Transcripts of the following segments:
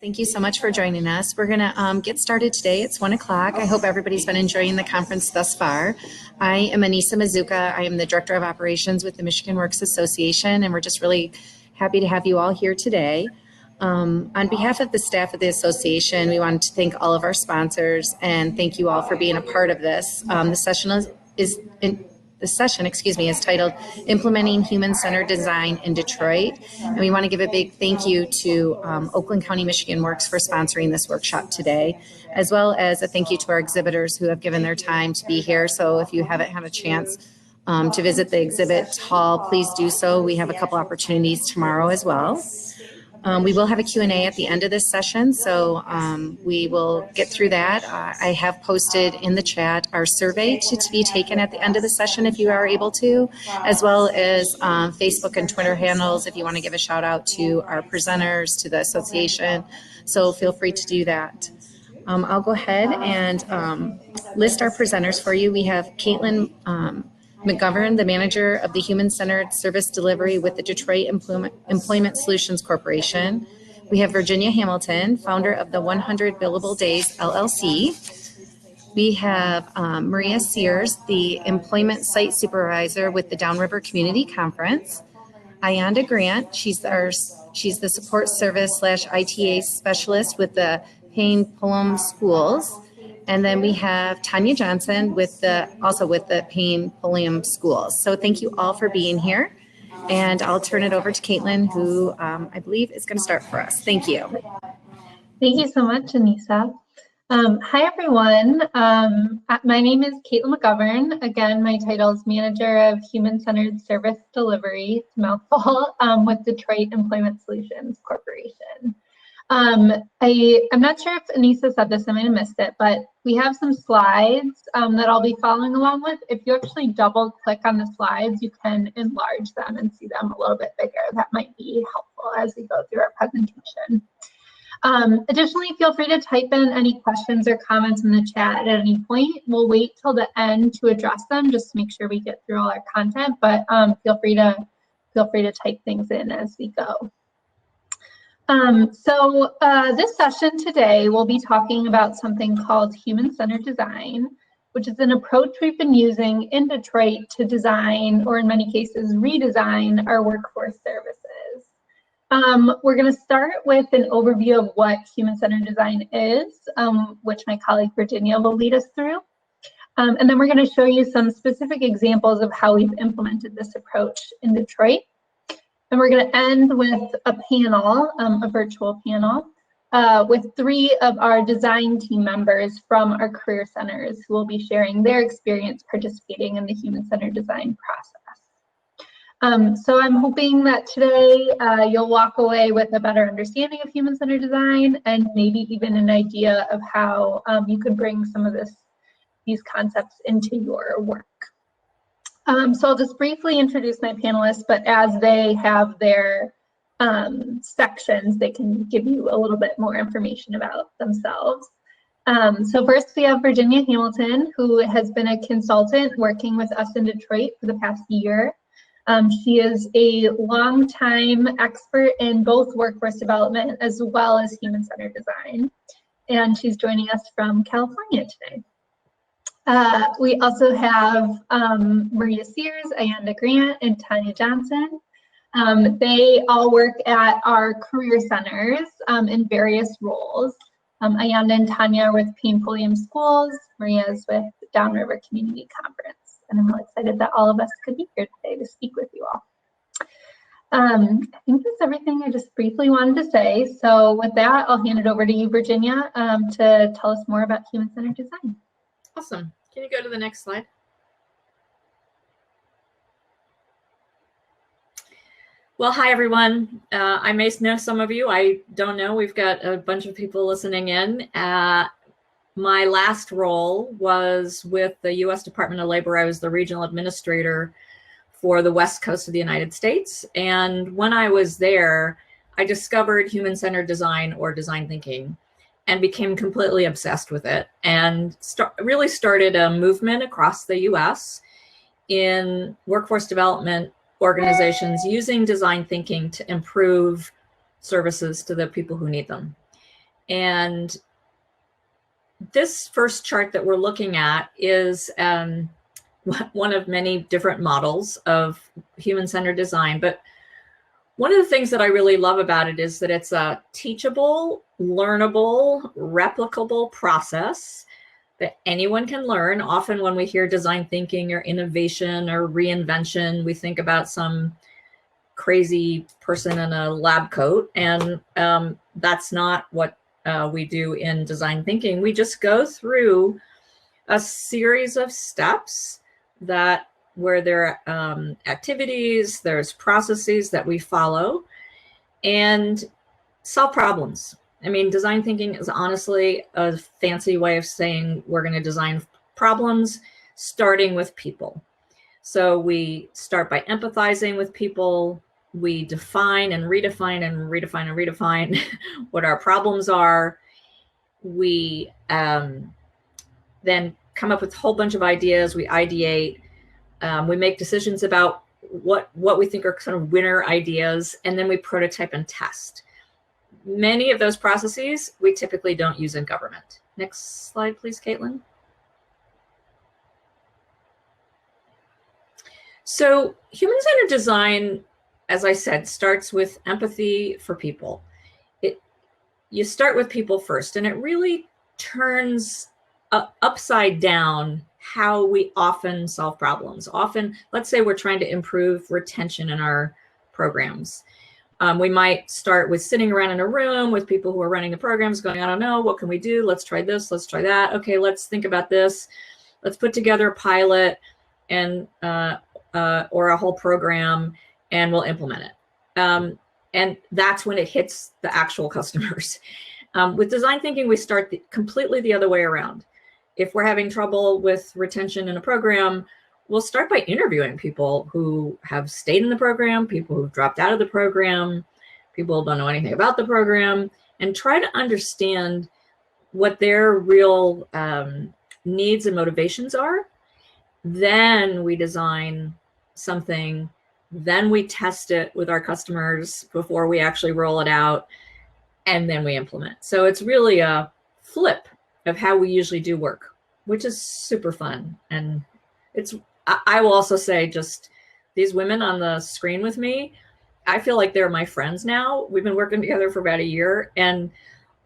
Thank you so much for joining us. We're going to get started today. It's 1 o'clock. I hope everybody's been enjoying the conference thus far. I am Anissa Mazuka. I am the Director of Operations with the Michigan Works Association, and we're just really happy to have you all here today. On behalf of the staff of the association, we wanted to thank all of our sponsors and thank you all for being a part of this. The session is titled Implementing Human-Centered Design in Detroit. And we want to give a big thank you to Oakland County Michigan Works for sponsoring this workshop today, as well as a thank you to our exhibitors who have given their time to be here. So if you haven't had a chance to visit the exhibit hall, please do so. We have a couple opportunities tomorrow as well. We will have a Q&A at the end of this session, so we will get through that. I have posted in the chat our survey to be taken at the end of the session if you are able to, as well as Facebook and Twitter handles if you want to give a shout out to our presenters, to the association, so feel free to do that. I'll go ahead and list our presenters for you. We have Kaitlyn McGovern, the manager of the Human-Centered Service Delivery with the Detroit Employment Solutions Corporation. We have Virginia Hamilton, founder of the 100 Billable Days, LLC. We have Maria Sears, the Employment Site Supervisor with the Downriver Community Conference. Ayonda Grant, she's the Support Service / ITA Specialist with the Payne-Pulliam Schools. And then we have Tanya Johnson also with the Payne-Pulliam Schools. So thank you all for being here. And I'll turn it over to Kaitlyn, who I believe is going to start for us. Thank you. Thank you so much, Anissa. Hi, everyone. My name is Kaitlyn McGovern. Again, my title is Manager of Human-Centered Service Delivery, it's a mouthful, with Detroit Employment Solutions Corporation. I'm not sure if Anissa said this, I might have missed it, but we have some slides that I'll be following along with. If you actually double click on the slides, you can enlarge them and see them a little bit bigger. That might be helpful as we go through our presentation. Additionally, feel free to type in any questions or comments in the chat at any point. We'll wait till the end to address them just to make sure we get through all our content, but feel free to type things in as we go. This session today, we'll be talking about something called human-centered design, which is an approach we've been using in Detroit to design, or in many cases, redesign our workforce services. We're going to start with an overview of what human-centered design is, which my colleague Virginia will lead us through. And then we're going to show you some specific examples of how we've implemented this approach in Detroit. And we're going to end with a panel, a virtual panel, with 3 of our design team members from our career centers who will be sharing their experience participating in the human-centered design process. So I'm hoping that today you'll walk away with a better understanding of human-centered design and maybe even an idea of how you could bring some of these concepts into your work. So I'll just briefly introduce my panelists, but as they have their sections, they can give you a little bit more information about themselves. So first we have Virginia Hamilton, who has been a consultant working with us in Detroit for the past year. She is a longtime expert in both workforce development as well as human-centered design, and she's joining us from California today. We also have Maria Sears, Ayonda Grant, and Tanya Johnson. They all work at our career centers in various roles. Ayonda and Tanya are with Payne-Pulliam Schools. Maria is with Downriver Community Conference. And I'm really excited that all of us could be here today to speak with you all. I think that's everything I just briefly wanted to say. So with that, I'll hand it over to you, Virginia, to tell us more about human-centered design. Awesome. Can you go to the next slide? Well, hi, everyone. I may know some of you. I don't know. We've got a bunch of people listening in. My last role was with the U.S. Department of Labor. I was the regional administrator for the West Coast of the United States. And when I was there, I discovered human-centered design or design thinking and became completely obsessed with it and really started a movement across the US in workforce development organizations using design thinking to improve services to the people who need them. And this first chart that we're looking at is one of many different models of human-centered design. But one of the things that I really love about it is that it's a teachable, learnable, replicable process that anyone can learn. Often when we hear design thinking or innovation or reinvention, we think about some crazy person in a lab coat. And that's not what we do in design thinking. We just go through a series of steps that where there are activities, there's processes that we follow and solve problems. I mean, design thinking is honestly a fancy way of saying we're going to design problems starting with people. So we start by empathizing with people. We define and redefine and redefine and redefine what our problems are. We then come up with a whole bunch of ideas. We ideate. We make decisions about what we think are kind of winner ideas, and then we prototype and test. Many of those processes we typically don't use in government. Next slide, please, Kaitlyn. So human-centered design, as I said, starts with empathy for people. You start with people first, and it really turns upside down how we often solve problems. Often, let's say we're trying to improve retention in our programs. We might start with sitting around in a room with people who are running the programs going, I don't know, what can we do? Let's try this, let's try that. Okay, let's think about this. Let's put together a pilot and or a whole program, and we'll implement it. And that's when it hits the actual customers. With design thinking, we start completely the other way around. If we're having trouble with retention in a program, we'll start by interviewing people who have stayed in the program, people who've dropped out of the program, people who don't know anything about the program, and try to understand what their real needs and motivations are. Then we design something, then we test it with our customers before we actually roll it out, and then we implement. So it's really a flip of how we usually do work, which is super fun. And I will also say, just these women on the screen with me, I feel like they're my friends now. We've been working together for about a year, and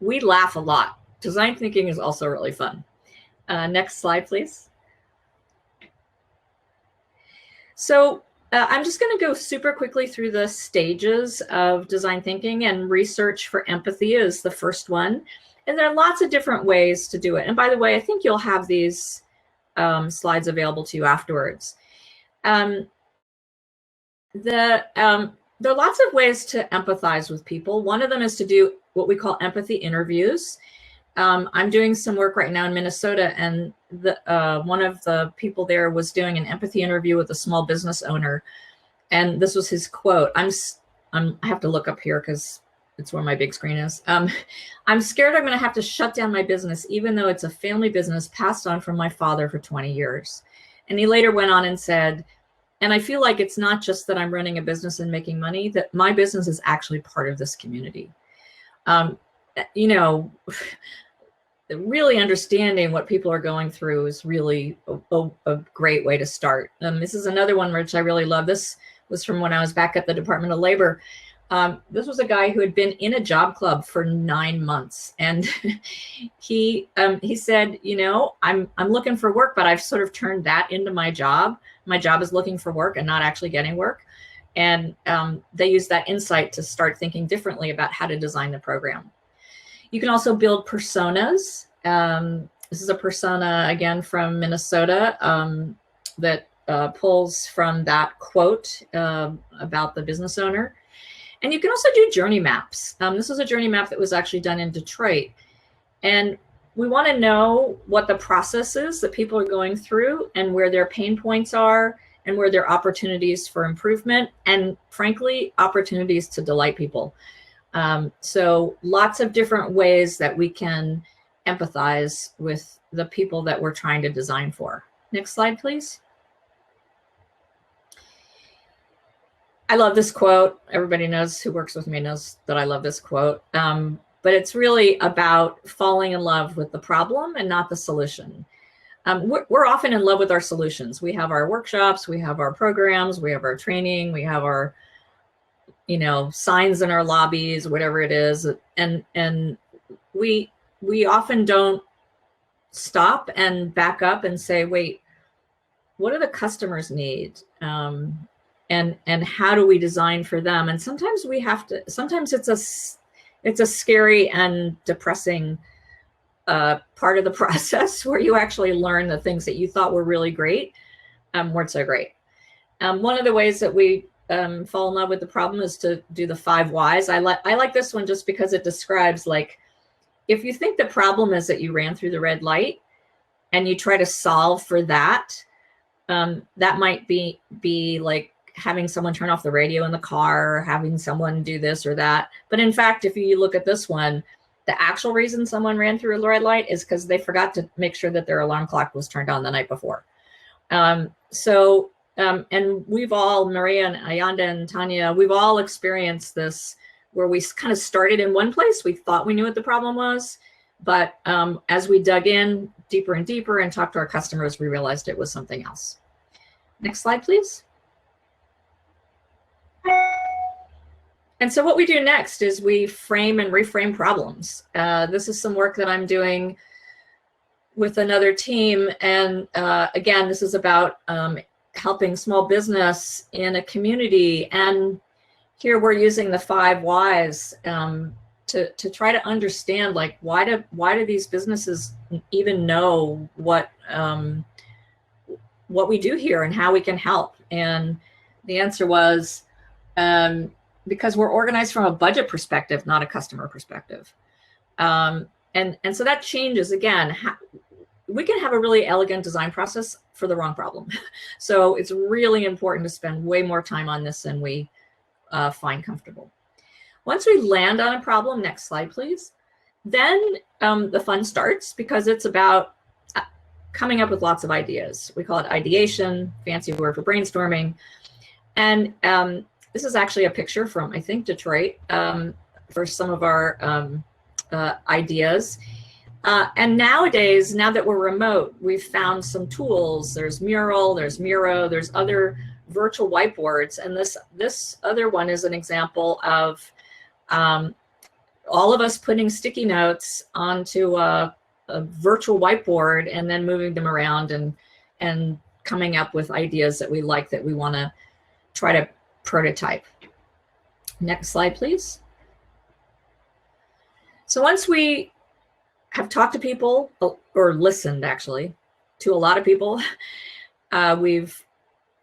we laugh a lot. Design thinking is also really fun. Next slide, please. So I'm just going to go super quickly through the stages of design thinking, and research for empathy is the first one. And there are lots of different ways to do it. And by the way, I think you'll have these slides available to you afterwards. There are lots of ways to empathize with people. One of them is to do what we call empathy interviews. I'm doing some work right now in Minnesota, and one of the people there was doing an empathy interview with a small business owner. And this was his quote. I have to look up here because it's where my big screen is. I'm scared I'm going to have to shut down my business, even though it's a family business passed on from my father for 20 years. And he later went on and said, and I feel like it's not just that I'm running a business and making money, that my business is actually part of this community. You know, really understanding what people are going through is really a great way to start. This is another one which I really love. This was from when I was back at the Department of Labor. This was a guy who had been in a job club for 9 months, and he said, you know, I'm looking for work, but I've sort of turned that into my job. My job is looking for work and not actually getting work. And they used that insight to start thinking differently about how to design the program. You can also build personas. This is a persona, again, from Minnesota that pulls from that quote about the business owner. And you can also do journey maps. This was a journey map that was actually done in Detroit. And we want to know what the process is that people are going through, and where their pain points are, and where there are opportunities for improvement, and frankly, opportunities to delight people. So lots of different ways that we can empathize with the people that we're trying to design for. Next slide, please. I love this quote. Everybody knows who works with me knows that I love this quote. but it's really about falling in love with the problem and not the solution. We're often in love with our solutions. We have our workshops, we have our programs, we have our training, we have our, signs in our lobbies, whatever it is. And we often don't stop and back up and say, wait, what do the customers need? And how do we design for them? And sometimes we have to, sometimes it's a scary and depressing part of the process where you actually learn the things that you thought were really great weren't so great. One of the ways that we fall in love with the problem is to do the 5 whys. I like this one just because it describes, like, if you think the problem is that you ran through the red light and you try to solve for that, that might be like having someone turn off the radio in the car, or having someone do this or that. But in fact, if you look at this one, the actual reason someone ran through a red light is because they forgot to make sure that their alarm clock was turned on the night before. And we've all, Maria and Ayonda and Tanya, we've all experienced this where we kind of started in one place. We thought we knew what the problem was, but as we dug in deeper and deeper and talked to our customers, we realized it was something else. Next slide, please. And so what we do next is we frame and reframe problems. This is some work that I'm doing with another team. And again, this is about helping small business in a community. And here we're using the 5 whys to try to understand, like, why do these businesses even know what we do here and how we can help? And the answer was, because we're organized from a budget perspective, not a customer perspective. And so that changes, again, we can have a really elegant design process for the wrong problem. So it's really important to spend way more time on this than we find comfortable. Once we land on a problem, next slide, please, then the fun starts, because it's about coming up with lots of ideas. We call it ideation, fancy word for brainstorming. And this is actually a picture from, I think, Detroit for some of our ideas. And nowadays, now that we're remote, we've found some tools. There's Mural, there's Miro, there's other virtual whiteboards. And this other one is an example of all of us putting sticky notes onto a virtual whiteboard and then moving them around and coming up with ideas that we like, that we want to try to prototype. Next slide, please. So once we have talked to people, or listened actually to a lot of people, we've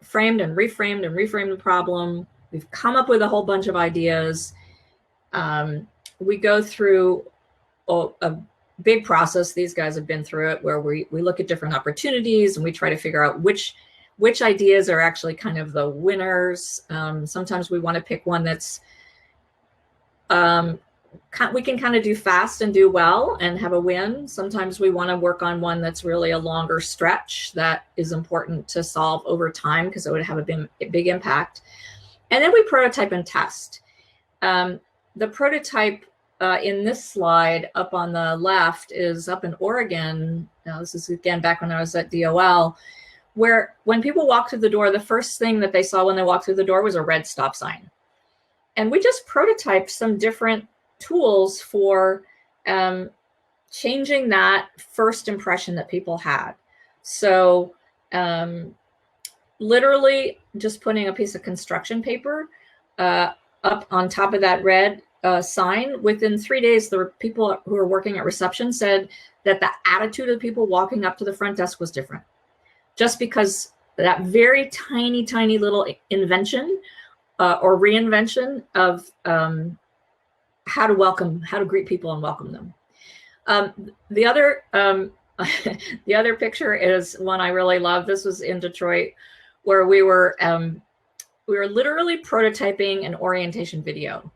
framed and reframed the problem. We've come up with a whole bunch of ideas. We go through a big process. These guys have been through it, where we look at different opportunities and we try to figure out which ideas are actually kind of the winners. Sometimes we want to pick one that's we can kind of do fast and do well and have a win. Sometimes we want to work on one that's really a longer stretch that is important to solve over time, because it would have a big impact. And then we prototype and test. The prototype in this slide up on the left is up in Oregon. Now, this is again back when I was at DOL, where when people walk through the door, the first thing that they saw when they walked through the door was a red stop sign. And we just prototyped some different tools for changing that first impression that people had. So literally just putting a piece of construction paper up on top of that red sign. Within 3 days, the people who were working at reception said that the attitude of the people walking up to the front desk was different, just because that very tiny, tiny little invention or reinvention of how to greet people and welcome them. The other the other picture is one I really love. This was in Detroit, where we were literally prototyping an orientation video.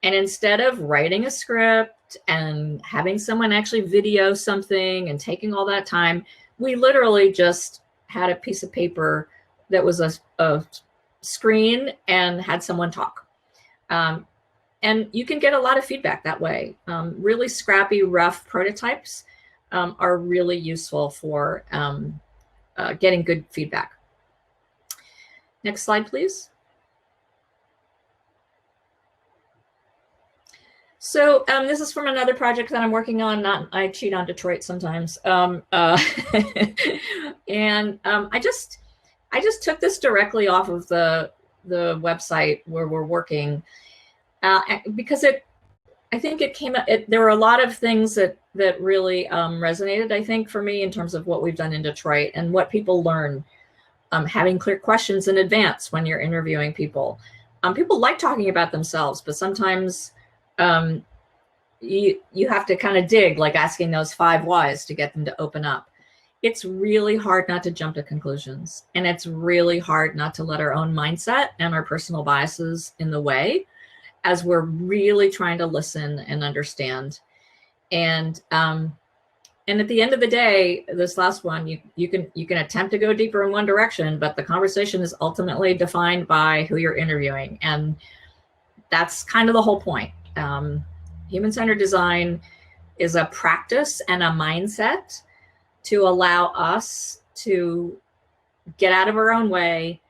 And instead of writing a script and having someone actually video something and taking all that time, we literally just had a piece of paper that was a screen and had someone talk. And you can get a lot of feedback that way. Really scrappy, rough prototypes are really useful for getting good feedback. Next slide, please. So this is from another project that I'm working on. I cheat on Detroit sometimes. And I just took this directly off of the website where we're working because I think it came. There were a lot of things that really resonated, I think, for me in terms of what we've done in Detroit and what people learn. Having clear questions in advance when you're interviewing people. People like talking about themselves, but sometimes you have to kind of dig, like asking those 5 whys to get them to open up. It's really hard not to jump to conclusions, and it's really hard not to let our own mindset and our personal biases in the way as we're really trying to listen and understand. And at the end of the day, this last one, you can attempt to go deeper in one direction, but the conversation is ultimately defined by who you're interviewing. And that's kind of the whole point. Human-centered design is a practice and a mindset to allow us to get out of our own way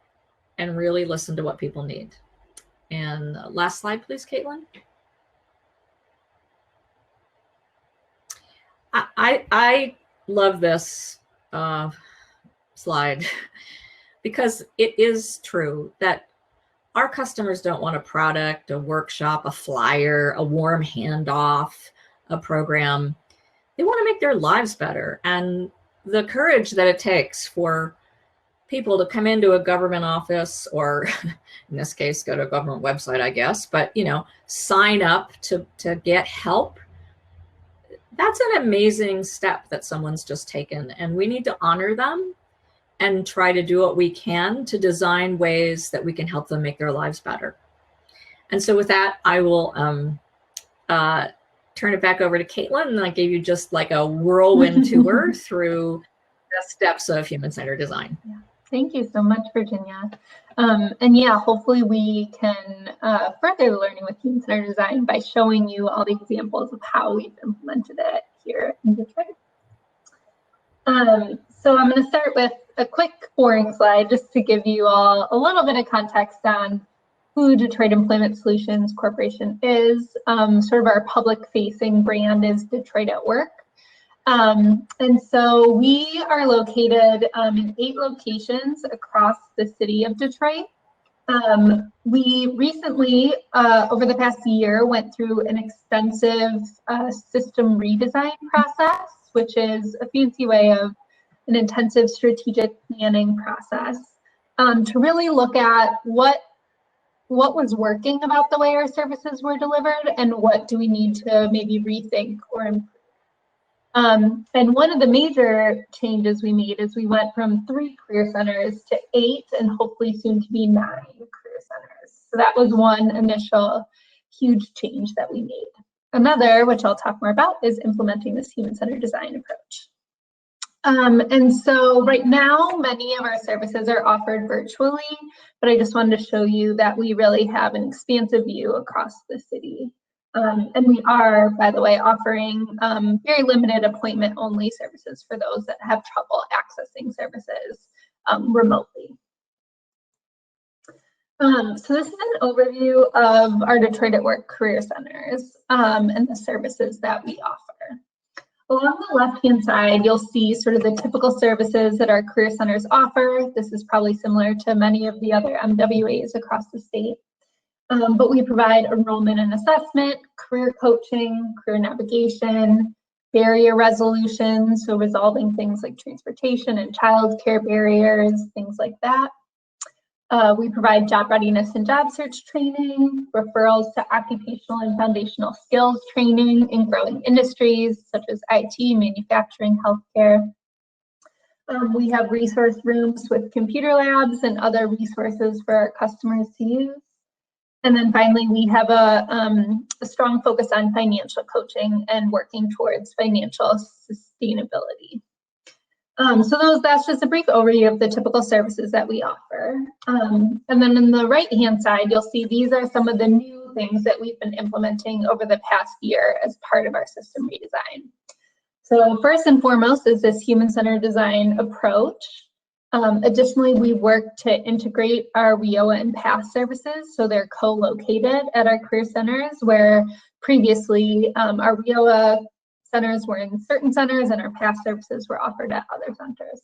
and really listen to what people need. And last slide, please, Kaitlyn. I love this slide because it is true that our customers don't want a product, a workshop, a flyer, a warm handoff, a program. They want to make their lives better. And the courage that it takes for people to come into a government office, or in this case, go to a government website, I guess, but, you know, sign up to get help. That's an amazing step that someone's just taken, and we need to honor them and try to do what we can to design ways that we can help them make their lives better. And so with that, I will turn it back over to Kaitlyn, and I gave you just like a whirlwind tour through the steps of human-centered design. Yeah. Thank you so much, Virginia. And yeah, hopefully we can further learning with human-centered design by showing you all the examples of how we've implemented it here in Detroit. So I'm going to start with a quick boring slide just to give you all a little bit of context on who Detroit Employment Solutions Corporation is. Sort of our public-facing brand is Detroit at Work. And so we are located in 8 locations across the city of Detroit. We recently, over the past year, went through an extensive system redesign process, which is a fancy way of an intensive strategic planning process to really look at what was working about the way our services were delivered and what do we need to maybe rethink or improve. And one of the major changes we made is we went from 3 career centers to 8 and hopefully soon to be 9 career centers. So that was one initial huge change that we made. Another, which I'll talk more about, is implementing this human-centered design approach. And so right now, many of our services are offered virtually, but I just wanted to show you that we really have an expansive view across the city. And we are, by the way, offering very limited appointment-only services for those that have trouble accessing services remotely. So this is an overview of our Detroit at Work career centers and the services that we offer. Along the left-hand side, you'll see sort of the typical services that our career centers offer. This is probably similar to many of the other MWAs across the state. But we provide enrollment and assessment, career coaching, career navigation, barrier resolution, so resolving things like transportation and childcare barriers, things like that. We provide job readiness and job search training, referrals to occupational and foundational skills training in growing industries such as IT, manufacturing, healthcare. We have resource rooms with computer labs and other resources for our customers to use. And then finally, we have a strong focus on financial coaching and working towards financial sustainability. So that's just a brief overview of the typical services that we offer. And then in the right-hand side, you'll see these are some of the new few things that we've been implementing over the past year as part of our system redesign. So first and foremost is this human-centered design approach. Additionally, we work to integrate our WIOA and PASS services, so they're co-located at our career centers, where previously our WIOA centers were in certain centers and our PASS services were offered at other centers.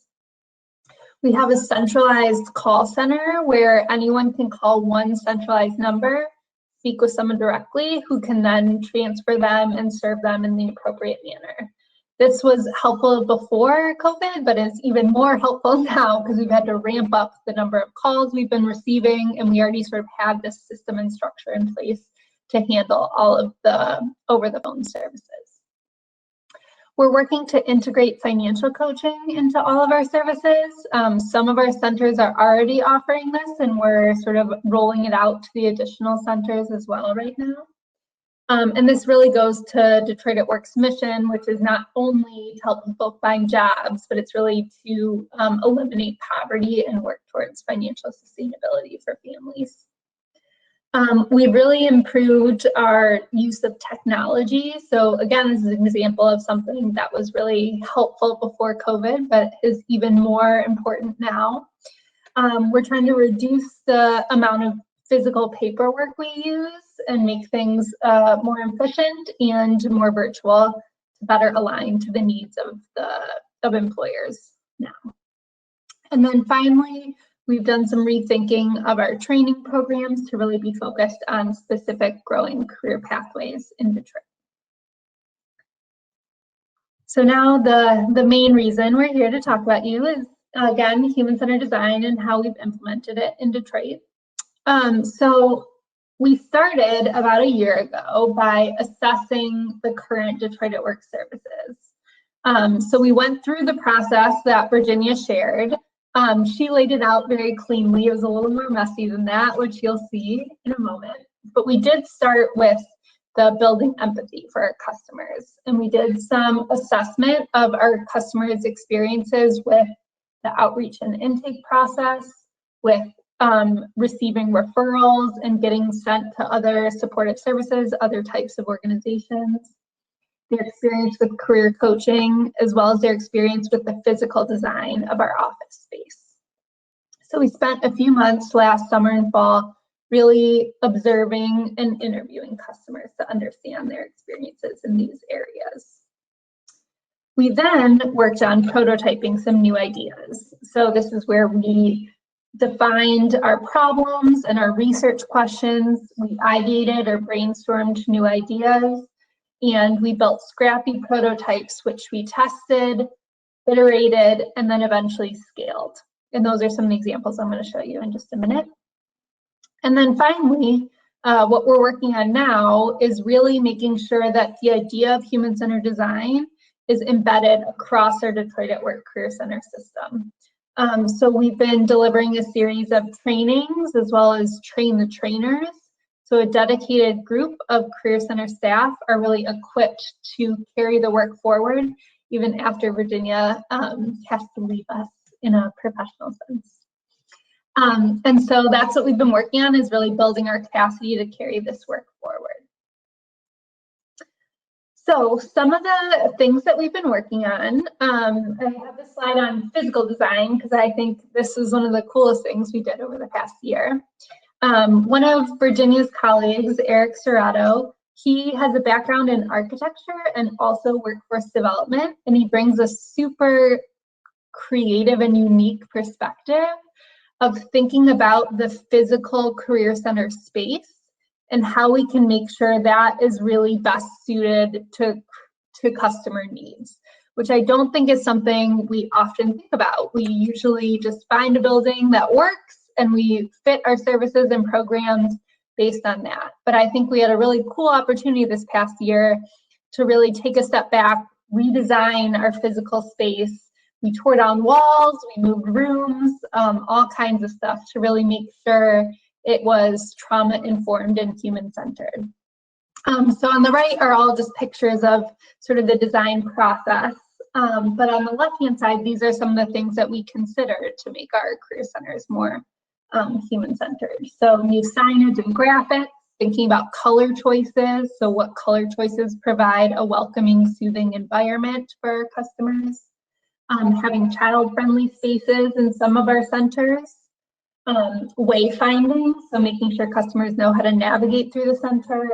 We have a centralized call center where anyone can call one centralized number, speak with someone directly, who can then transfer them and serve them in the appropriate manner. This was helpful before COVID, but it's even more helpful now because we've had to ramp up the number of calls we've been receiving, and we already sort of had this system and structure in place to handle all of the over-the-phone services. We're working to integrate financial coaching into all of our services. Some of our centers are already offering this, and we're sort of rolling it out to the additional centers as well right now. And this really goes to Detroit at Work's mission, which is not only to help people find jobs, but it's really to eliminate poverty and work towards financial sustainability for families. We've really improved our use of technology. So again, this is an example of something that was really helpful before COVID, but is even more important now. We're trying to reduce the amount of physical paperwork we use and make things more efficient and more virtual to better align to the needs of employers now. And then finally, we've done some rethinking of our training programs to really be focused on specific growing career pathways in Detroit. So now the main reason we're here to talk about you is, again, human-centered design and how we've implemented it in Detroit. So we started about a year ago by assessing the current Detroit at Work services. So we went through the process that Virginia shared. She laid it out very cleanly. It was a little more messy than that, which you'll see in a moment. But we did start with the building empathy for our customers. And we did some assessment of our customers' experiences with the outreach and intake process, with receiving referrals and getting sent to other supportive services, other types of organizations, their experience with career coaching, as well as their experience with the physical design of our office space. So we spent a few months last summer and fall really observing and interviewing customers to understand their experiences in these areas. We then worked on prototyping some new ideas. So this is where we defined our problems and our research questions. We ideated or brainstormed new ideas, and we built scrappy prototypes, which we tested, iterated, and then eventually scaled. And those are some examples I'm going to show you in just a minute. And then finally, what we're working on now is really making sure that the idea of human-centered design is embedded across our Detroit at Work Career Center system. So we've been delivering a series of trainings as well as train the trainers. So a dedicated group of Career Center staff are really equipped to carry the work forward even after Virginia has to leave us in a professional sense. And so that's what we've been working on, is really building our capacity to carry this work forward. So some of the things that we've been working on, I have this slide on physical design because I think this is one of the coolest things we did over the past year. One of Virginia's colleagues, Eric Serrato, he has a background in architecture and also workforce development, and he brings a super creative and unique perspective of thinking about the physical career center space and how we can make sure that is really best suited to customer needs, which I don't think is something we often think about. We usually just find a building that works and we fit our services and programs based on that. But I think we had a really cool opportunity this past year to really take a step back, redesign our physical space. We tore down walls, we moved rooms, all kinds of stuff to really make sure it was trauma-informed and human-centered. So on the right are all just pictures of sort of the design process. But on the left-hand side, these are some of the things that we consider to make our career centers more human-centered. So new signage and graphics, thinking about color choices. So what color choices provide a welcoming, soothing environment for our customers. Having child-friendly spaces in some of our centers. Wayfinding, so making sure customers know how to navigate through the center.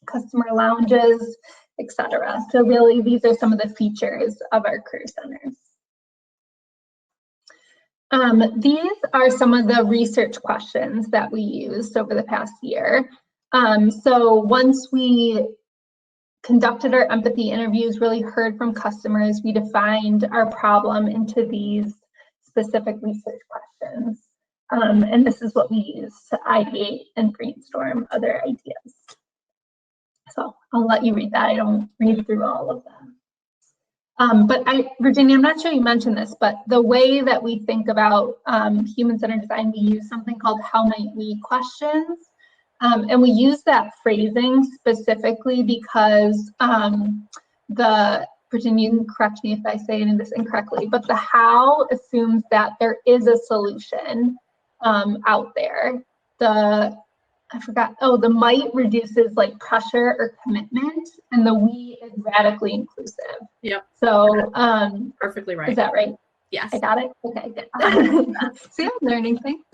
Customer lounges, etc. So really, these are some of the features of our career centers. These are some of the research questions that we used over the past year. So once we conducted our empathy interviews, really heard from customers, we defined our problem into these specific research questions. And this is what we use to ideate and brainstorm other ideas. So I'll let you read that. I don't read through all of them. But Virginia, I'm not sure you mentioned this, but the way that we think about human-centered design, we use something called how might we questions. And we use that phrasing specifically because Virginia, you can correct me if I say any of this incorrectly, but the how assumes that there is a solution out there. The might reduces like pressure or commitment, and the we is radically inclusive. Yep. So perfectly right. Is that right? Yes. I got it? Okay, good. See, I'm learning things.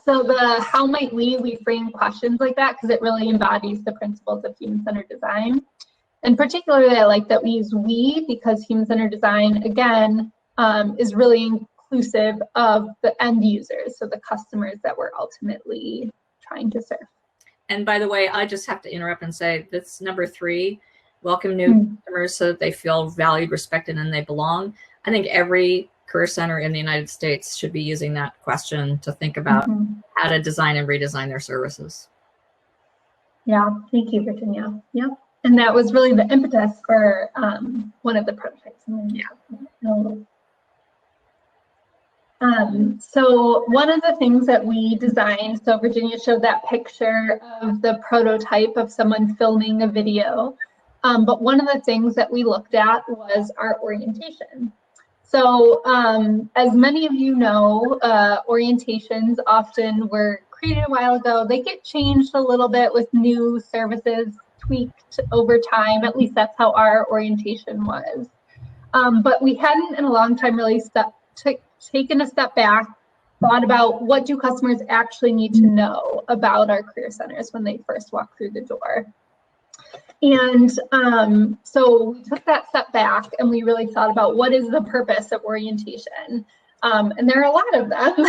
So the how might we frame questions like that because it really embodies the principles of human-centered design. And particularly, I like that we use we because human-centered design, again, is really inclusive of the end users, so the customers that we're ultimately trying to serve. And by the way, I just have to interrupt and say that's number 3, welcome new customers so that they feel valued, respected, and they belong. I think every career center in the United States should be using that question to think about how to design and redesign their services. Yeah, thank you, Virginia. Yep. And that was really the impetus for one of the prototypes. So one of the things that we designed, so Virginia showed that picture of the prototype of someone filming a video, but one of the things that we looked at was our orientation. So as many of you know, orientations often were created a while ago. They get changed a little bit with new services, tweaked over time. At least that's how our orientation was. But we hadn't in a long time really taken a step back, thought about what do customers actually need to know about our career centers when they first walk through the door. And so we took that step back and we really thought about what is the purpose of orientation. And there are a lot of them,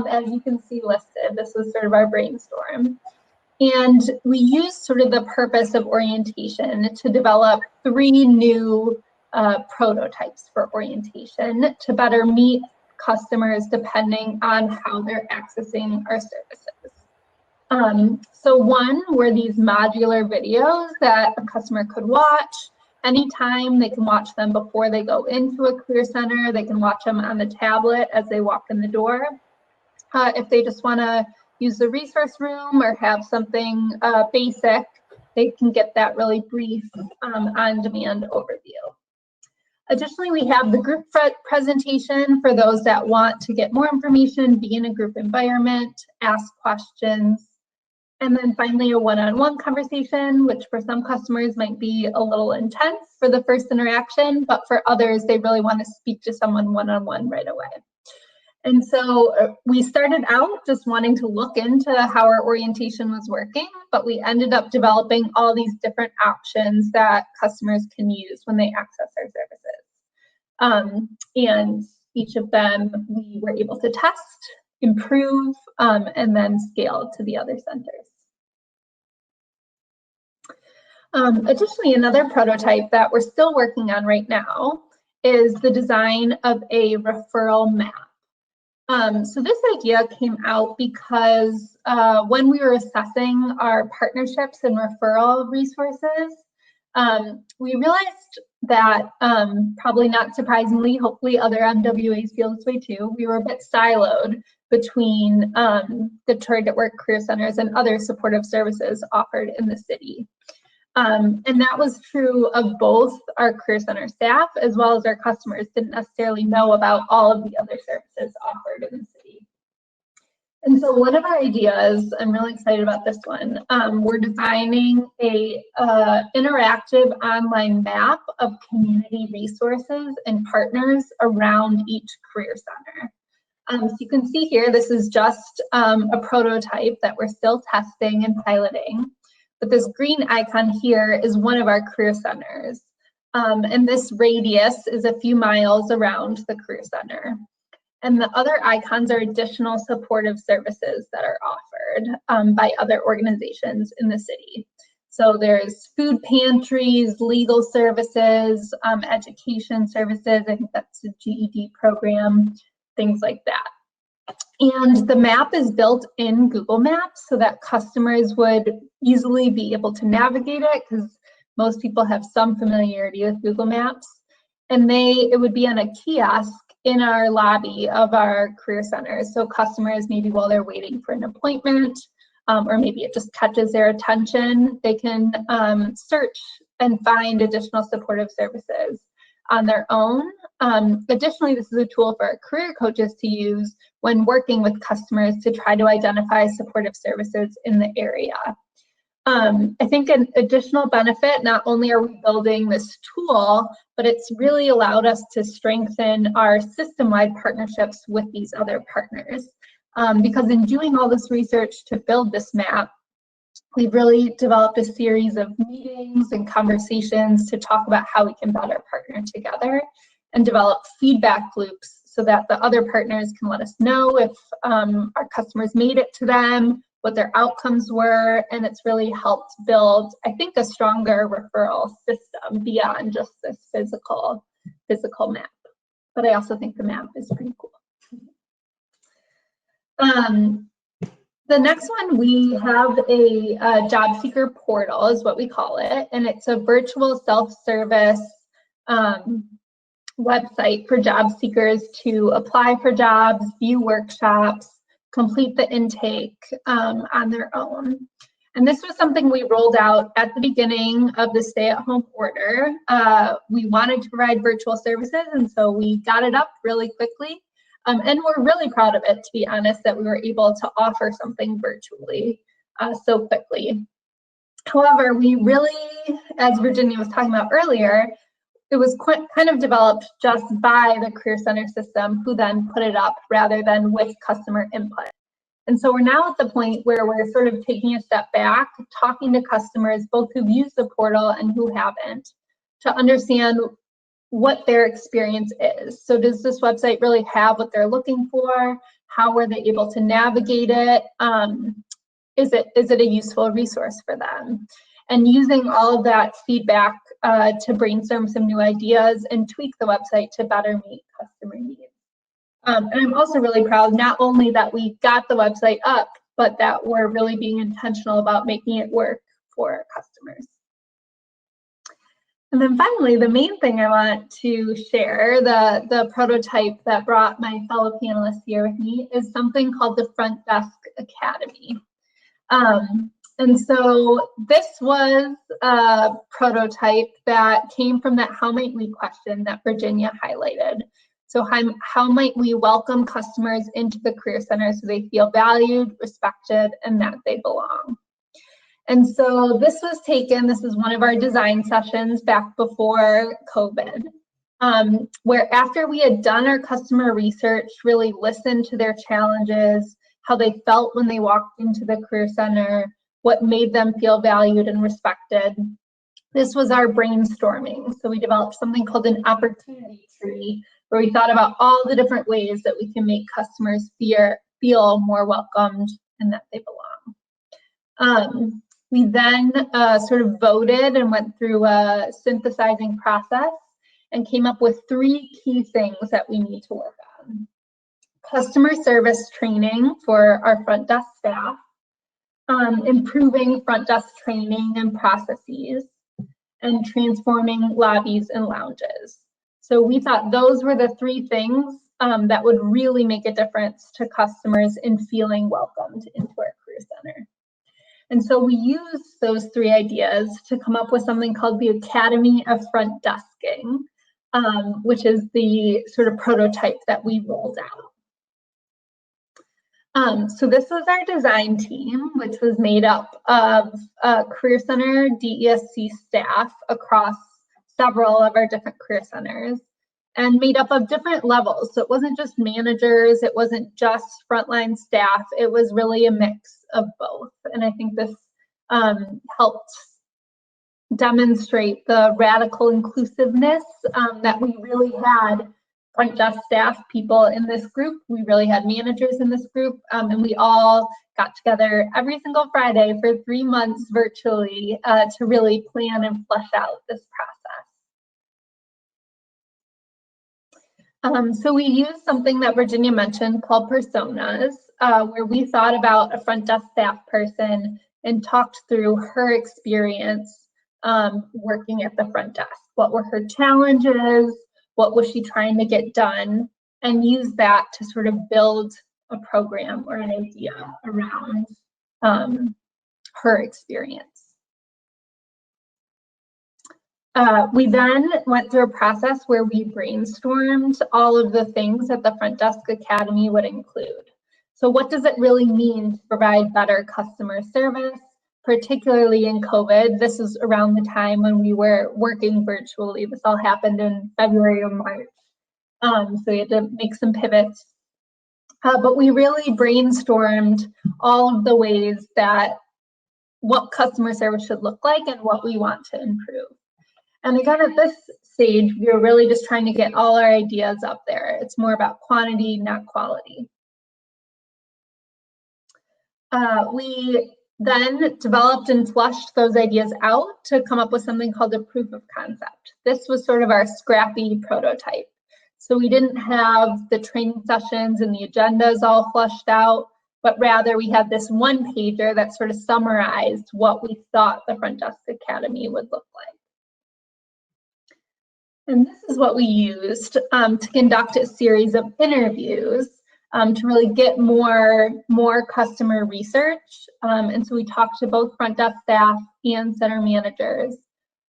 as you can see listed. This was sort of our brainstorm. And we used sort of the purpose of orientation to develop 3 new prototypes for orientation to better meet customers depending on how they're accessing our services. So one were these modular videos that a customer could watch anytime. They can watch them before they go into a career center. They can watch them on the tablet as they walk in the door. If they just want to use the resource room or have something basic, they can get that really brief on-demand overview. Additionally, we have the group presentation for those that want to get more information, be in a group environment, ask questions. And then finally, a one-on-one conversation, which for some customers might be a little intense for the first interaction, but for others, they really want to speak to someone one-on-one right away. And so we started out just wanting to look into how our orientation was working, but we ended up developing all these different options that customers can use when they access our services. And each of them we were able to test, improve, and then scale to the other centers. Additionally, another prototype that we're still working on right now is the design of a referral map. So this idea came out because when we were assessing our partnerships and referral resources, we realized that, probably not surprisingly, hopefully other MWAs feel this way too, we were a bit siloed between the Detroit at Work Career Centers and other supportive services offered in the city. And that was true of both our career center staff as well as our customers didn't necessarily know about all of the other services offered in the city. And so one of our ideas, I'm really excited about this one, we're designing a interactive online map of community resources and partners around each career center. So you can see here, this is just a prototype that we're still testing and piloting. But this green icon here is one of our career centers. And this radius is a few miles around the career center. And the other icons are additional supportive services that are offered by other organizations in the city. So there's food pantries, legal services, education services, I think that's a GED program, things like that. And the map is built in Google Maps so that customers would easily be able to navigate it, because most people have some familiarity with Google Maps. And it would be on a kiosk in our lobby of our career centers. So customers, maybe while they're waiting for an appointment, or maybe it just catches their attention, they can search and find additional supportive services on their own. Additionally, this is a tool for our career coaches to use when working with customers to try to identify supportive services in the area. I think an additional benefit, not only are we building this tool, but it's really allowed us to strengthen our system-wide partnerships with these other partners. Because in doing all this research to build this map, we've really developed a series of meetings and conversations to talk about how we can better partner together and develop feedback loops so that the other partners can let us know if our customers made it to them, what their outcomes were, and it's really helped build, I think, a stronger referral system beyond just this physical map. But I also think the map is pretty cool. The next one, we have a job seeker portal, is what we call it, and it's a virtual self-service website for job seekers to apply for jobs, view workshops, complete the intake on their own. And this was something we rolled out at the beginning of the stay-at-home order. We wanted to provide virtual services, and so we got it up really quickly. And we're really proud of it, to be honest, that we were able to offer something virtually so quickly. However, we really, as Virginia was talking about earlier, it was kind of developed just by the Career Center system, who then put it up rather than with customer input. And so we're now at the point where we're sort of taking a step back, talking to customers, both who've used the portal and who haven't, to understand what their experience is. So does this website really have what they're looking for? How were they able to navigate it? Is it a useful resource for them? And using all of that feedback to brainstorm some new ideas and tweak the website to better meet customer needs. And I'm also really proud, not only that we got the website up, but that we're really being intentional about making it work for our customers. And then finally, the main thing I want to share, the prototype that brought my fellow panelists here with me, is something called the Front Desk Academy. And so this was a prototype that came from that how might we question that Virginia highlighted. So how might we welcome customers into the Career Center so they feel valued, respected, and that they belong? And so this is one of our design sessions back before COVID, where after we had done our customer research, really listened to their challenges, how they felt when they walked into the Career Center, what made them feel valued and respected. This was our brainstorming. So we developed something called an opportunity tree, where we thought about all the different ways that we can make customers feel more welcomed and that they belong. We then sort of voted and went through a synthesizing process and came up with 3 key things that we need to work on. Customer service training for our front desk staff, improving front desk training and processes, and transforming lobbies and lounges. So we thought those were the 3 things that would really make a difference to customers in feeling welcomed into our Career Center. And so we used those 3 ideas to come up with something called the Academy of Front Desking, which is the sort of prototype that we rolled out. So this was our design team, which was made up of Career Center DESC staff across several of our different career centers, and made up of different levels. So it wasn't just managers, it wasn't just frontline staff, it was really a mix of both. And I think this helped demonstrate the radical inclusiveness that we really had front desk staff people in this group. We really had managers in this group, and we all got together every single Friday for 3 months virtually to really plan and flesh out this process. So we used something that Virginia mentioned called personas, where we thought about a front desk staff person and talked through her experience working at the front desk. What were her challenges? What was she trying to get done? And use that to sort of build a program or an idea around her experience. We then went through a process where we brainstormed all of the things that the Front Desk Academy would include. So what does it really mean to provide better customer service, particularly in COVID? This is around the time when we were working virtually. This all happened in February or March. So we had to make some pivots. But we really brainstormed all of the ways that what customer service should look like and what we want to improve. And again, at this stage, we were really just trying to get all our ideas up there. It's more about quantity, not quality. We then developed and flushed those ideas out to come up with something called a proof of concept. This was sort of our scrappy prototype. So we didn't have the training sessions and the agendas all flushed out, but rather we had this one pager that sort of summarized what we thought the Front Desk Academy would look like. And this is what we used to conduct a series of interviews to really get more customer research. And so we talked to both front desk staff and center managers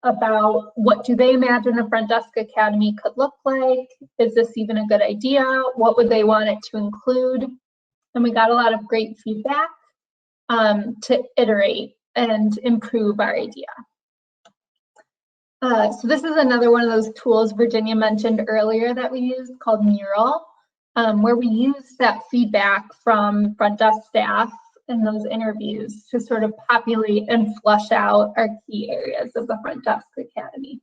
about what do they imagine a Front Desk Academy could look like? Is this even a good idea? What would they want it to include? And we got a lot of great feedback to iterate and improve our idea. So this is another one of those tools Virginia mentioned earlier that we used called Mural, where we use that feedback from front desk staff in those interviews to sort of populate and flush out our key areas of the Front Desk Academy.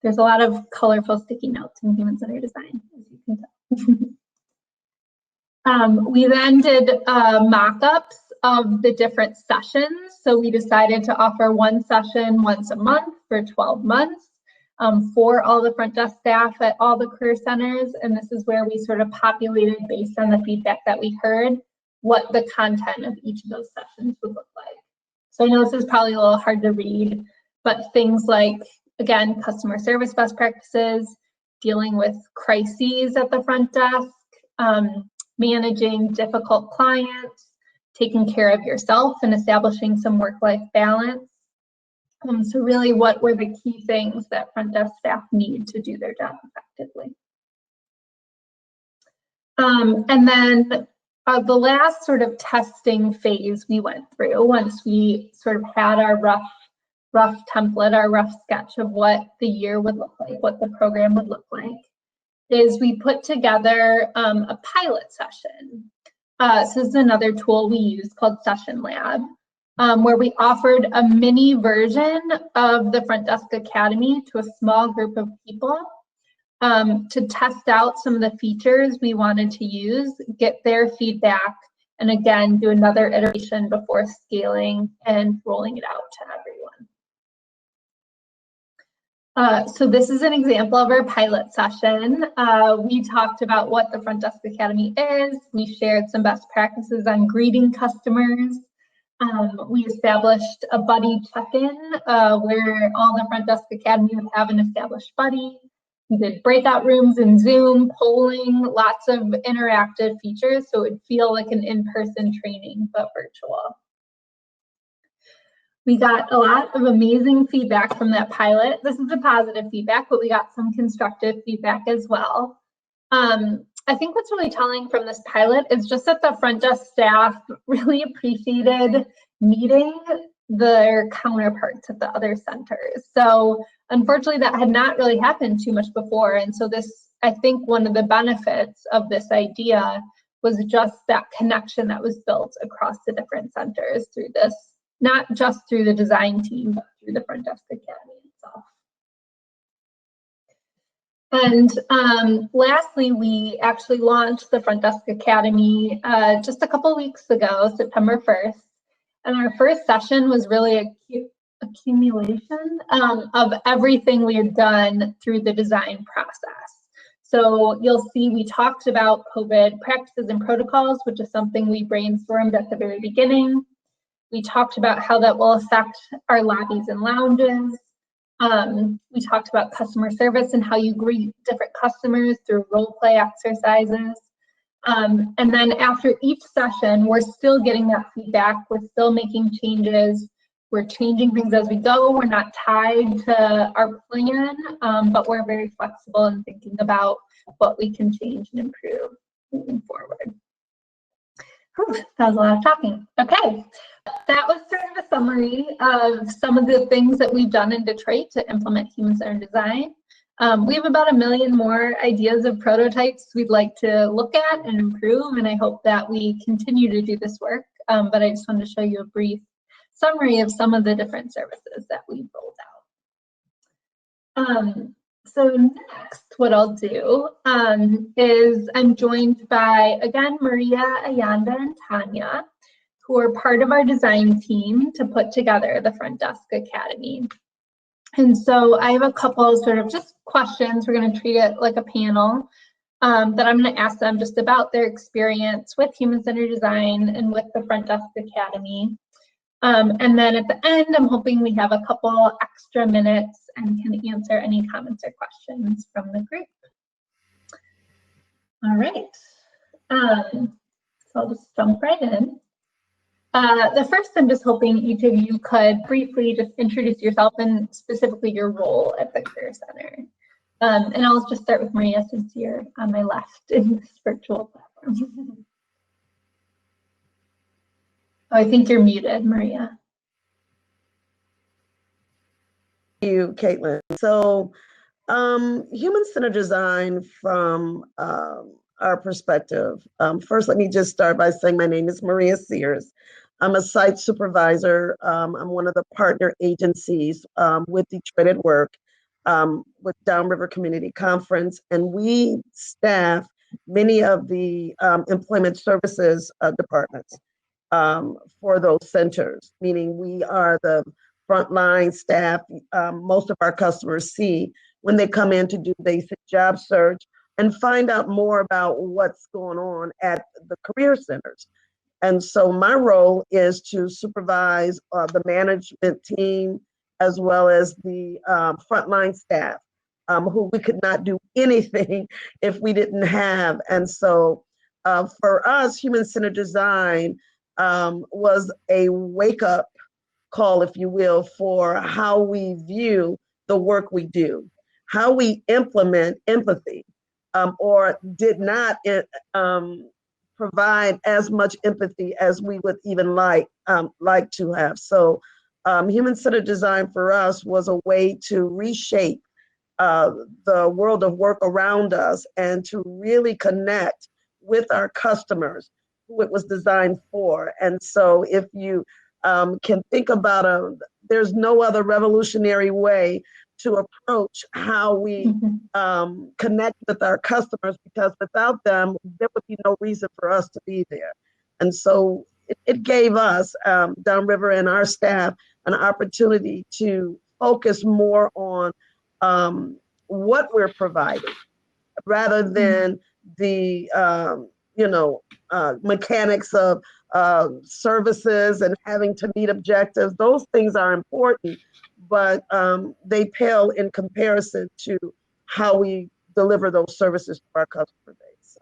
There's a lot of colorful sticky notes in human-centered design, as you can tell. We then did mock-ups of the different sessions. So we decided to offer one session once a month for 12 months for all the front desk staff at all the career centers. And this is where we sort of populated, based on the feedback that we heard, what the content of each of those sessions would look like. So I know this is probably a little hard to read, but things like, again, customer service best practices, dealing with crises at the front desk, managing difficult clients, taking care of yourself and establishing some work-life balance. So really, what were the key things that front desk staff need to do their job effectively? And then the last sort of testing phase we went through, once we sort of had our rough template, our rough sketch of what the year would look like, what the program would look like, is we put together a pilot session. So this is another tool we use called Session Lab, where we offered a mini version of the Front Desk Academy to a small group of people to test out some of the features we wanted to use, get their feedback, and again, do another iteration before scaling and rolling it out to everyone. So this is an example of our pilot session. We talked about what the Front Desk Academy is. We shared some best practices on greeting customers. We established a buddy check-in where all the Front Desk Academy would have an established buddy. We did breakout rooms in Zoom, polling, lots of interactive features, so it would feel like an in-person training, but virtual. We got a lot of amazing feedback from that pilot. This is the positive feedback, but we got some constructive feedback as well. I think what's really telling from this pilot is just that the front desk staff really appreciated meeting their counterparts at the other centers. So unfortunately, that had not really happened too much before. And so this, I think one of the benefits of this idea was just that connection that was built across the different centers through this, not just through the design team, but through the Front Desk Academy itself. And lastly, we actually launched the Front Desk Academy just a couple weeks ago, September 1st. And our first session was really a accumulation of everything we had done through the design process. So you'll see we talked about COVID practices and protocols, which is something we brainstormed at the very beginning. We talked about how that will affect our lobbies and lounges. We talked about customer service and how you greet different customers through role play exercises. And then after each session, we're still getting that feedback. We're still making changes. We're changing things as we go. We're not tied to our plan, but we're very flexible in thinking about what we can change and improve moving forward. Whew, that was a lot of talking. Okay, that was sort of a summary of some of the things that we've done in Detroit to implement human-centered design. We have about 1 million more ideas of prototypes we'd like to look at and improve, and I hope that we continue to do this work. But I just wanted to show you a brief summary of some of the different services that we've rolled out. So next, what I'll do is I'm joined by, again, Maria, Ayonda, and Tanya, who are part of our design team to put together the Front Desk Academy. And so I have a couple sort of just questions. We're going to treat it like a panel that I'm going to ask them just about their experience with human-centered design and with the Front Desk Academy. And then at the end, I'm hoping we have a couple extra minutes and can answer any comments or questions from the group. All right. So I'll just jump right in. The first, I'm just hoping each of you could briefly just introduce yourself and specifically your role at the Career Center. And I'll just start with Maria since you're on my left in this virtual platform. Oh, I think you're muted, Maria. Thank you, Kaitlyn. So human-centered design from our perspective. First, let me just start by saying my name is Maria Sears. I'm a site supervisor. I'm one of the partner agencies with Detroit at Work, with Downriver Community Conference, and we staff many of the employment services departments for those centers, meaning we are the frontline staff most of our customers see when they come in to do basic job search and find out more about what's going on at the career centers. And so my role is to supervise the management team as well as the frontline staff who we could not do anything if we didn't have. And so for us, human-centered design was a wake-up call, if you will, for how we view the work we do, how we implement empathy, or did not provide as much empathy as we would even like to have. So human-centered design for us was a way to reshape the world of work around us and to really connect with our customers who it was designed for. And so if you can think about there's no other revolutionary way to approach how we connect with our customers, because without them, there would be no reason for us to be there. And so it gave us, Downriver and our staff, an opportunity to focus more on what we're providing rather than the mechanics of services and having to meet objectives. Those things are important, but they pale in comparison to how we deliver those services to our customer base. So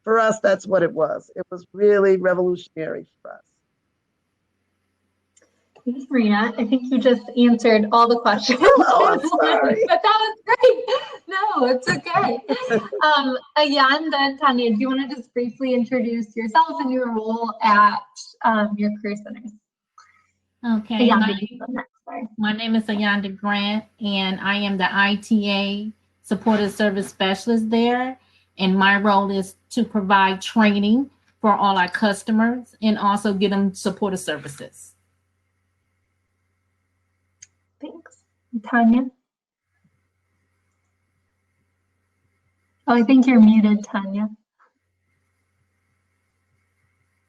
for us, that's what it was. It was really revolutionary for us. Thanks, Maria. I think you just answered all the questions. Oh, I'm sorry. But that was great. No, it's okay. Ayonda and Tanya, do you want to just briefly introduce yourselves and your role at your career centers? Okay, Ayonda, you go next. Sorry. my name is Ayonda Grant, and I am the ITA Supportive Service Specialist there. And my role is to provide training for all our customers and also get them supportive services. Thanks. Tanya? Oh, I think you're muted, Tanya.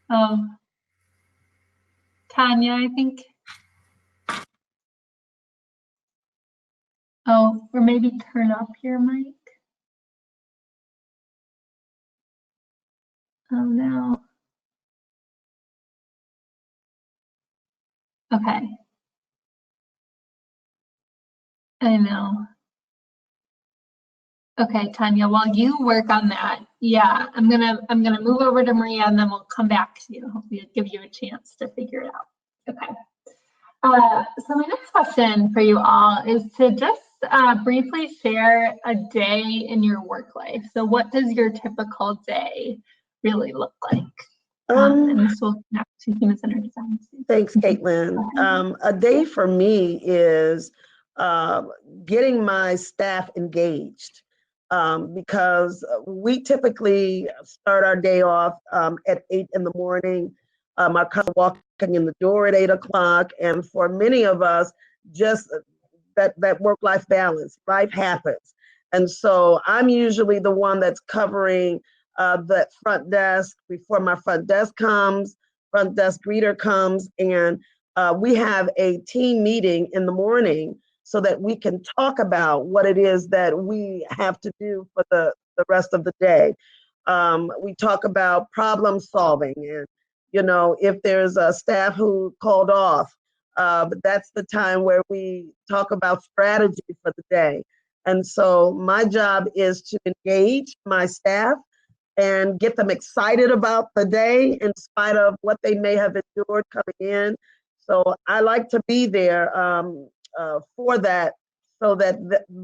Oh, Tanya, I think. Oh, or maybe turn up your mic. Oh no. Okay. I know. Okay, Tanya, while you work on that, yeah, I'm gonna move over to Maria and then we'll come back to you. Hopefully give you a chance to figure it out. Okay. So my next question for you all is to just briefly share a day in your work life. So what does your typical day really look like? And this will connect to human-centered design. Thanks, Kaitlyn. A day for me is getting my staff engaged, because we typically start our day off at 8 in the morning. Our customers walking in the door at 8 o'clock, and for many of us, just that work-life balance, life happens. And so I'm usually the one that's covering that front desk before my front desk greeter comes, and we have a team meeting in the morning so that we can talk about what it is that we have to do for the rest of the day. We talk about problem solving, and if there's a staff who called off, but that's the time where we talk about strategy for the day. And so my job is to engage my staff and get them excited about the day in spite of what they may have endured coming in. So I like to be there for that, so that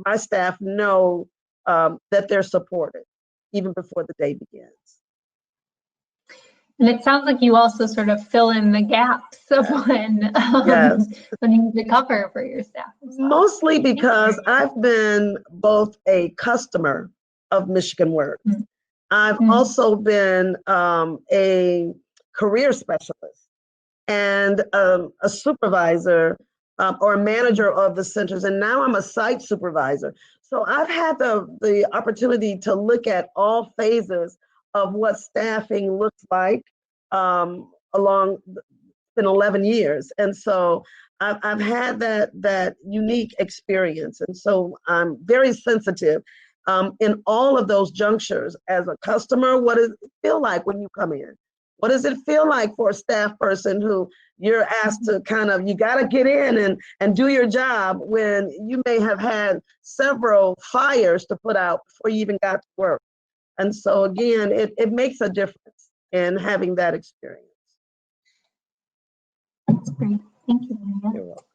my staff know that they're supported even before the day begins. And it sounds like you also sort of fill in the gaps of when you need to cover for your staff as well. Mostly because I've been both a customer of Michigan Works. Mm-hmm. I've also been a career specialist and a supervisor or a manager of the centers, and now I'm a site supervisor. So I've had the opportunity to look at all phases of what staffing looks like it's been 11 years. And so I've had that unique experience. And so I'm very sensitive in all of those junctures. As a customer, what does it feel like when you come in? What does it feel like for a staff person who you're asked to you got to get in and do your job when you may have had several fires to put out before you even got to work? And so again, it makes a difference in having that experience. That's great. Thank you, Maria. You're welcome.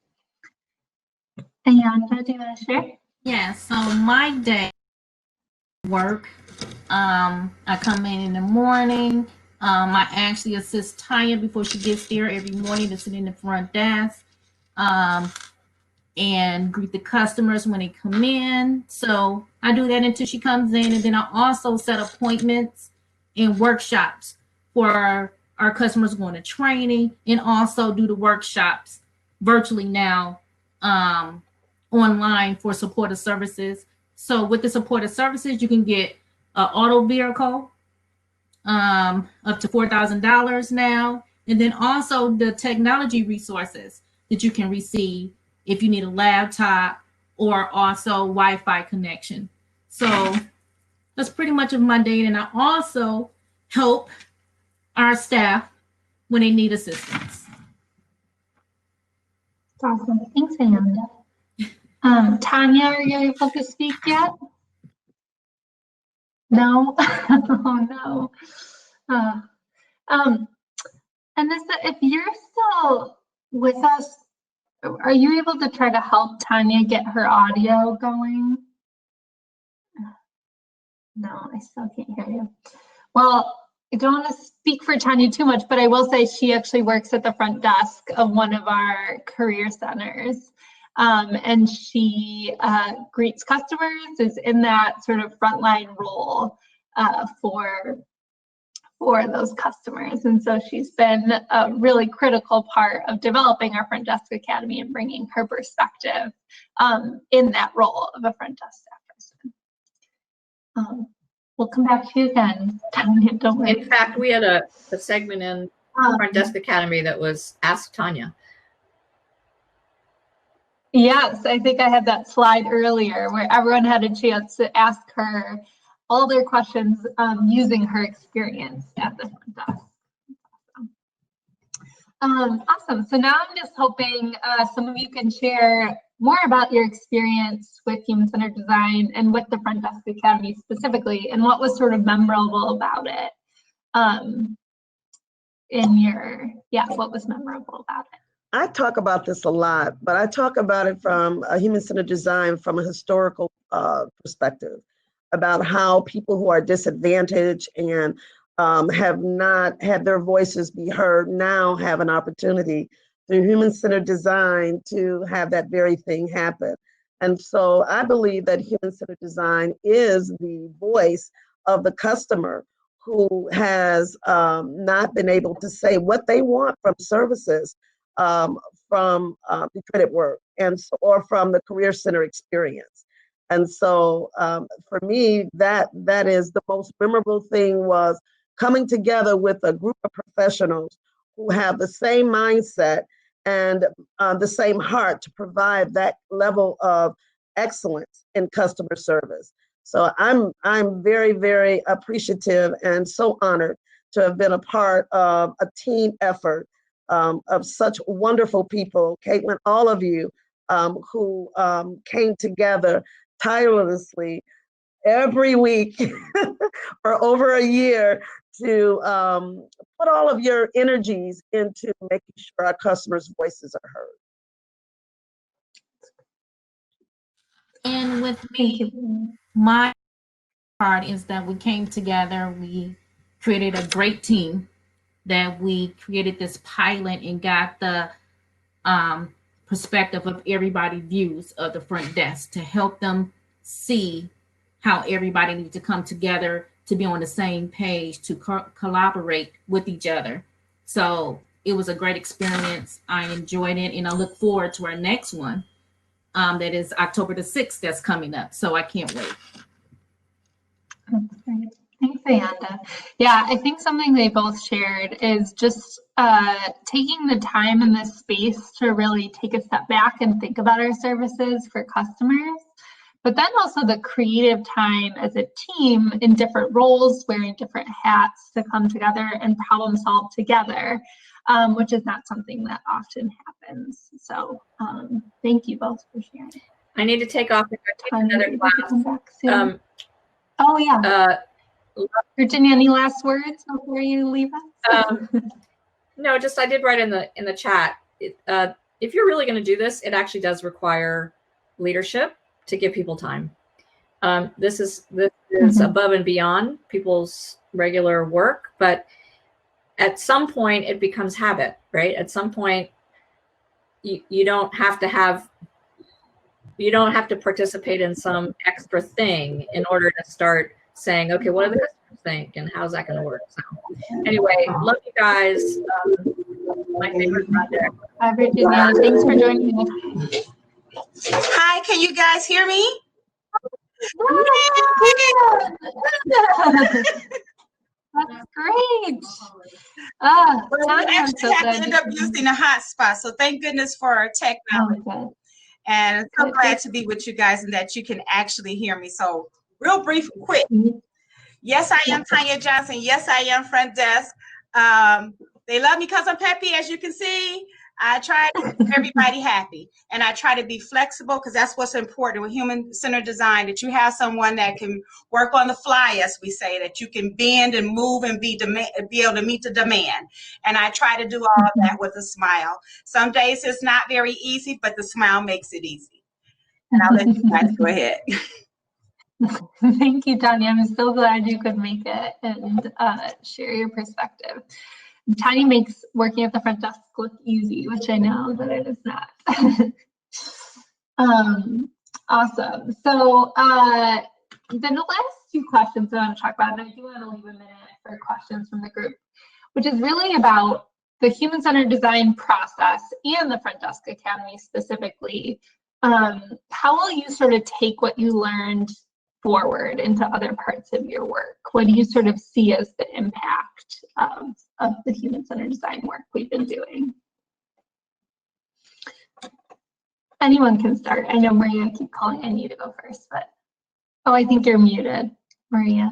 Ayonda, do you want to share? Yeah, so my day work, I come in the morning. I actually assist Tanya before she gets there every morning to sit in the front desk and greet the customers when they come in. So I do that until she comes in, and then I also set appointments and workshops for our customers going to training, and also do the workshops virtually now online for supportive services. So with the supportive services, you can get an auto vehicle up to $4,000 now, and then also the technology resources that you can receive if you need a laptop or also Wi-Fi connection. So that's pretty much of my day, and I also help our staff when they need assistance. Awesome. Thanks, Ayonda. Tanya, are you able to speak yet? No? Oh, no. And this, if you're still with us Are you able to try to help Tanya get her audio going? No, I still can't hear you. Well, I don't want to speak for Tanya too much, but I will say she actually works at the front desk of one of our career centers. And she greets customers, is in that sort of frontline role for those customers. And so she's been a really critical part of developing our Front Desk Academy and bringing her perspective in that role of a front desk staff person. We'll come back to you again, Tanya, don't worry. In fact, we had a segment in Front Desk Academy that was Ask Tanya. Yes, I think I had that slide earlier where everyone had a chance to ask her all their questions using her experience at the front desk. Awesome. So now I'm just hoping some of you can share more about your experience with human-centered design and with the Front Desk Academy specifically, and what was sort of memorable about it. What was memorable about it? I talk about this a lot, but I talk about it from a human-centered design from a historical perspective, about how people who are disadvantaged and have not had their voices be heard now have an opportunity through human-centered design to have that very thing happen. And so I believe that human-centered design is the voice of the customer who has not been able to say what they want from services, from the credit work, and so, or from the career center experience. And so for me, that is the most memorable thing, was coming together with a group of professionals who have the same mindset and the same heart to provide that level of excellence in customer service. So I'm very, very appreciative and so honored to have been a part of a team effort of such wonderful people, Kaitlyn, all of you who came together tirelessly every week for over a year to put all of your energies into making sure our customers' voices are heard. And with me, my part is that we came together, we created a great team, that we created this pilot and got the perspective of everybody's views of the front desk to help them see how everybody needs to come together to be on the same page, to collaborate with each other. So it was a great experience. I enjoyed it, and I look forward to our next one. That is October the 6th that's coming up. So I can't wait. That's great. Thanks, Ayonda. Yeah, I think something they both shared is just taking the time and the space to really take a step back and think about our services for customers, but then also the creative time as a team in different roles, wearing different hats to come together and problem solve together, which is not something that often happens. So thank you both for sharing. I need to take off and go take another class. Oh yeah. Virginia, any last words before you leave us? No, just I did write in the chat. If you're really going to do this, it actually does require leadership to give people time. This is above and beyond people's regular work, but at some point it becomes habit, right? At some point, you don't have to participate in some extra thing in order to start saying, okay, what do the customers think and how's that going to work? So anyway, love you guys. My favorite project. Hi, Virginia. Thanks for joining us. Hi, can you guys hear me? That's great. Well, Tanya, we actually had to end up using a hotspot, so thank goodness for our technology. Okay. And I'm so glad to be with you guys and that you can actually hear me. So real brief and quick. Yes, I am Tanya Johnson. Yes, I am front desk. They love me because I'm peppy, as you can see. I try to keep everybody happy, and I try to be flexible because that's what's important with human-centered design, that you have someone that can work on the fly, as we say, that you can bend and move and be able to meet the demand. And I try to do all of that with a smile. Some days it's not very easy, but the smile makes it easy. And I'll let you guys go ahead. Thank you, Tanya. I'm so glad you could make it and share your perspective. Tanya makes working at the front desk look easy, which I know that it is not. Awesome. So then the last few questions I want to talk about, and I do want to leave a minute for questions from the group, which is really about the human-centered design process and the Front Desk Academy specifically. How will you sort of take what you learned forward into other parts of your work? What do you sort of see as the impact of the human-centered design work we've been doing? Anyone can start. I know, Maria, I keep calling on you to go first, but oh, I think you're muted, Maria.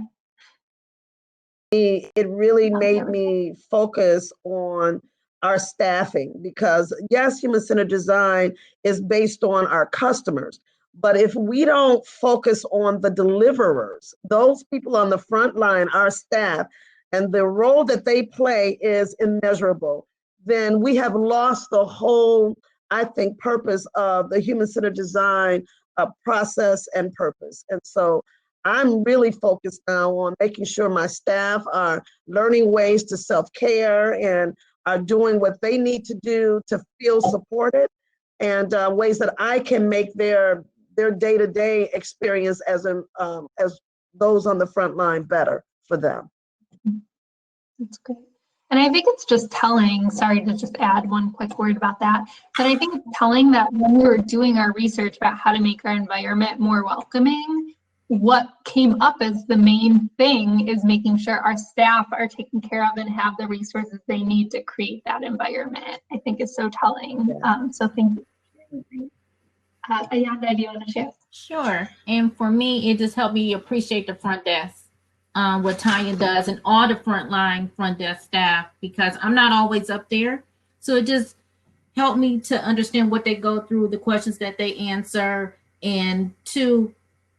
It really made me focus on our staffing, because yes, human-centered design is based on our customers. But if we don't focus on the deliverers, those people on the front line, our staff, and the role that they play is immeasurable, then we have lost the whole, I think, purpose of the human-centered design process and purpose. And so I'm really focused now on making sure my staff are learning ways to self-care and are doing what they need to do to feel supported, and ways that I can make their day-to-day experience as those on the front line better for them. That's great. And I think it's just telling, sorry to just add one quick word about that, but I think it's telling that when we were doing our research about how to make our environment more welcoming, what came up as the main thing is making sure our staff are taken care of and have the resources they need to create that environment. I think is so telling. Yeah. So thank you. Ayonda, do you want to share? Sure. And for me, it just helped me appreciate the front desk, what Tanya does, and all the frontline front desk staff, because I'm not always up there. So it just helped me to understand what they go through, the questions that they answer, and two,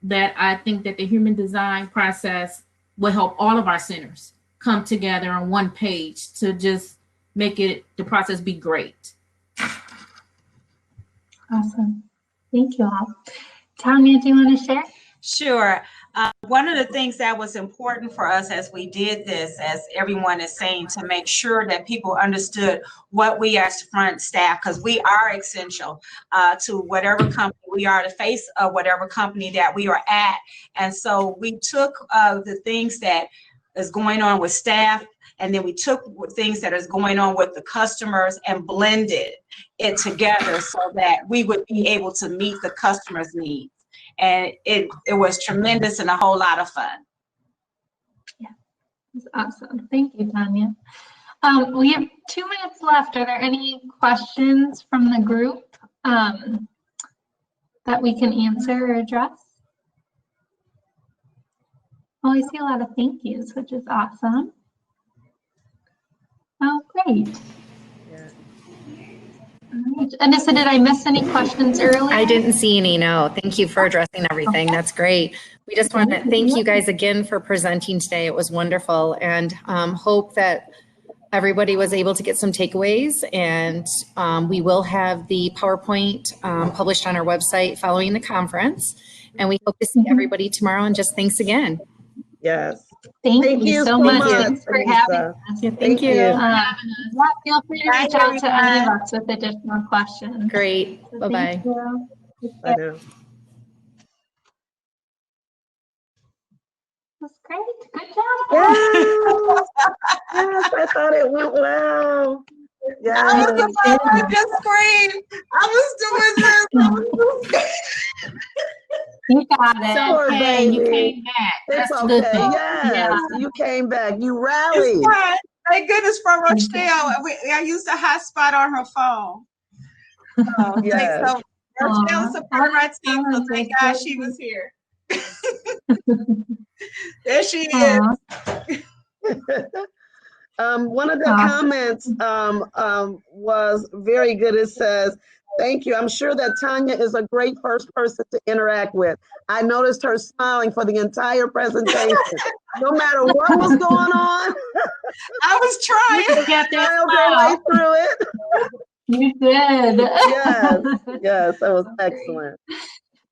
that I think that the human design process will help all of our centers come together on one page to just make the process be great. Awesome. Thank you all. Tanya, do you want to share? Sure. One of the things that was important for us as we did this, as everyone is saying, to make sure that people understood what we as front staff, because we are essential to whatever company we are, the face of whatever company that we are at. And so we took the things that is going on with staff, and then we took things that is going on with the customers and blended it together so that we would be able to meet the customer's needs. And it was tremendous and a whole lot of fun. Yeah, that's awesome. Thank you, Tanya. We have 2 minutes left. Are there any questions from the group that we can answer or address? Oh, I see a lot of thank yous, which is awesome. Oh, great. Yeah. All right. Anissa, did I miss any questions earlier? I didn't see any, no. Thank you for addressing everything. That's great. We just want to thank you guys again for presenting today. It was wonderful, and hope that everybody was able to get some takeaways, and we will have the PowerPoint published on our website following the conference, and we hope to see everybody tomorrow, and just thanks again. Yes. Thank you so much. Thanks for having us. Yeah, thank you. Yeah, feel free to reach out to any of us with additional questions. Great. So Bye-bye. thank you. I know. That's great. Good job. Yes. Yes, I thought it went well. I Yes. was on the screen. I was doing this. You got it. Poor Okay, you baby. came back. It's That's a good okay. thing. Yes, you came back. You It's rallied. fine. Thank goodness for Rochelle. I used a hotspot on her phone. So, Yes. so Rochelle supported my team, so thank God she was here. There she is. One of the comments was very good. It says, "Thank you. I'm sure that Tanya is a great first person to interact with. I noticed her smiling for the entire presentation. No matter what was going on, I was trying. Got that smiled smile. her way through it." You did. Yes, that was excellent.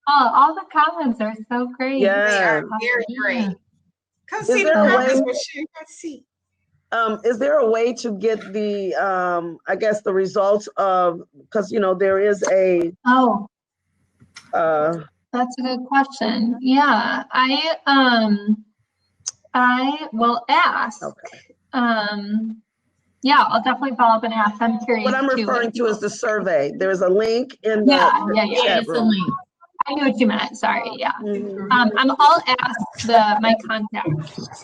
Oh, all the comments are so great. They Yeah. are very great. Come Is see the there a comments. way- We'll share your seat. Is there a way to get the, I guess, the results of, because, you know, there is a, Oh, uh, that's a good question. Yeah, I will ask. okay. Yeah, I'll definitely follow up and ask. I'm curious. What I'm too, referring to is the survey. There's a link in the Yeah. chat It's a room. link. I knew what you meant. Sorry. Yeah. Mhm. I'll ask my contact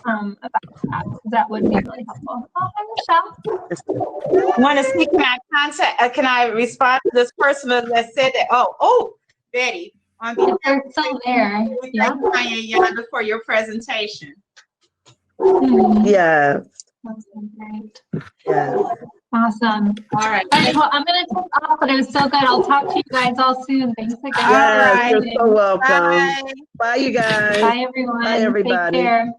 about that. That would be really helpful. Oh, hi, Michelle. Want to see, can I contact, can I respond to this person that said that? Oh, Betty. On If they're still there. Yeah. Tanya and Ayonda for your presentation. Yeah, That's so great. yeah. Awesome. All right. All right, well, I'm going to take off, but it was so good. I'll talk to you guys all soon. Thanks again. All Yes, right. you're so welcome. Bye. Bye, you guys. Bye, everyone. Bye, everybody. Take care.